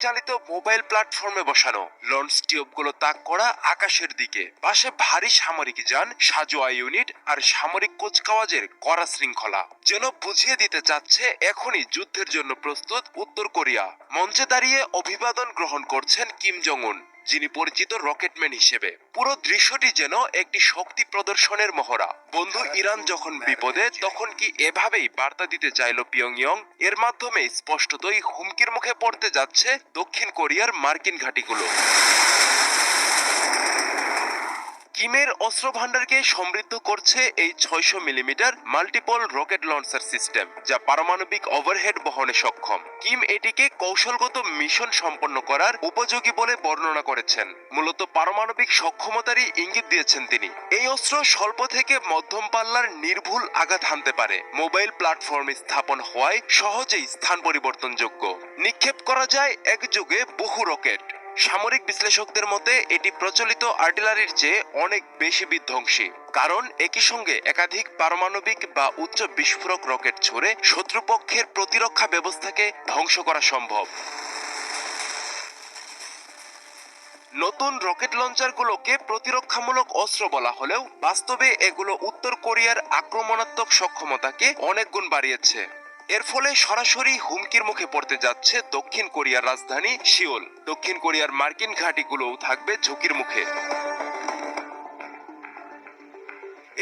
চালিত মোবাইল প্ল্যাটফর্মে বসানো। লঞ্চ টিউবগুলো তাক করা আকাশের দিকে, পাশে ভারী সামরিক যান, সাজোয়া ইউনিট আর সামরিক কুচকাওয়াজের কড়া শৃঙ্খলা, যেন বুঝিয়ে দিতে চাচ্ছে এখনই যুদ্ধের জন্য প্রস্তুত উত্তর কোরিয়া। মঞ্চে দাঁড়িয়ে অভিবাদন গ্রহণ করছেন কিম জং উন, যিনি পরিচিত রকেটম্যান হিসেবে। পুরো দৃশ্যটি যেন একটি শক্তি প্রদর্শনের মহড়া। বন্ধু ইরান যখন বিপদে, তখন কি এভাবেই বার্তা দিতে চাইল পিয়ংইয়ং? এর মাধ্যমে স্পষ্টতই হুমকির মুখে পড়তে যাচ্ছে দক্ষিণ কোরিয়ার মার্কিন ঘাঁটিগুলো। কিমের অস্ত্র ভান্ডারকে সমৃদ্ধ করছে এই 600 millimetre multiple rocket launcher system, যা পারমাণবিক ওভারহেড বহনে সক্ষম। কিম এটিকে কৌশলগত মিশন সম্পন্ন করার উপযোগী বলে বর্ণনা করেছেন। মূলত পারমাণবিক সক্ষমতারই ইঙ্গিত দিয়েছেন তিনি। এই অস্ত্র স্বল্প থেকে মধ্যম পাল্লার নির্ভুল আঘাত হানতে পারে। মোবাইল প্ল্যাটফর্মে স্থাপন হওয়ায় সহজেই স্থান পরিবর্তনযোগ্য। নিক্ষেপ করা যায় একযোগে বহু রকেট। সামরিক বিশ্লেষকদের মতে এটি প্রচলিত আর্টিলারির চেয়ে অনেক বেশি বিধ্বংসী, কারণ একই সঙ্গে একাধিক পারমাণবিক বা উচ্চ বিস্ফোরক রকেট ছুড়ে শত্রুপক্ষের প্রতিরক্ষা ব্যবস্থাকে ধ্বংস করা সম্ভব। নতুন রকেট লঞ্চারগুলোকে প্রতিরক্ষামূলক অস্ত্র বলা হলেও বাস্তবে এগুলো উত্তর কোরিয়ার আক্রমণাত্মক সক্ষমতাকে অনেক গুণ বাড়িয়েছে। এর ফলে সরাসরি হুমকির মুখে পড়তে যাচ্ছে দক্ষিণ কোরিয়ার রাজধানী সিওল। দক্ষিণ কোরিয়ার মার্কিন ঘাঁটিগুলোও থাকবে ঝুঁকির মুখে।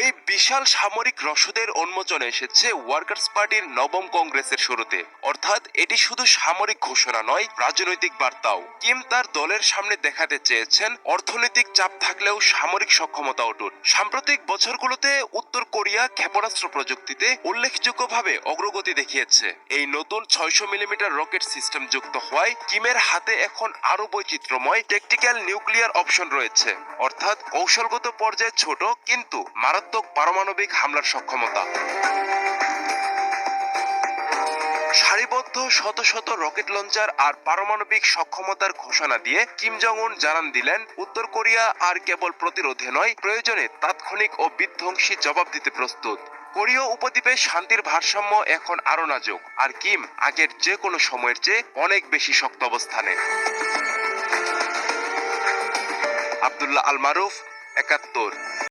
এই বিশাল সামরিক রসদের উন্মোচনে এসেছে ওয়ার্কার্স পার্টির নবম কংগ্রেসের শুরুতে। অর্থাৎ এটি শুধু সামরিক ঘোষণা নয়, রাজনৈতিক বার্তাও। কিম তার দলের সামনে দেখাতে চেয়েছেন অর্থনৈতিক চাপ থাকলেও সামরিক সক্ষমতা অটুট। সাম্প্রতিক বছরগুলোতে উত্তর কোরিয়া ক্ষেপণাস্ত্র প্রযুক্তিতে উল্লেখযোগ্যভাবে অগ্রগতি দেখিয়েছে। এই নতুন 600 মিলিমিটার রকেট সিস্টেম যুক্ত হওয়ায় কিমের হাতে এখন আরো বৈচিত্র্যময় ট্যাকটিক্যাল নিউক্লিয়ার অপশন রয়েছে, অর্থাৎ কৌশলগত পর্যায়ে ছোট কিন্তু মারাত্মক পারমাণবিক হামলার সক্ষমতা। সারিবদ্ধ শত শত রকেট লঞ্চার আর পারমাণবিক সক্ষমতার ঘোষণা দিয়ে কিম জং উন জানান দিলেন, উত্তর কোরিয়া আর কেবল প্রতিরোধে নয়, প্রয়োজনে তাৎক্ষণিক ও বিধ্বংসী জবাব দিতে প্রস্তুত। কোরীয় উপদ্বীপে শান্তির ভারসাম্য এখন আরো নাজুক, আর কিম আগের যে কোনো সময়ের চেয়ে অনেক বেশি শক্ত অবস্থানে। আব্দুল্লাহ আল মারুফ, ৭১।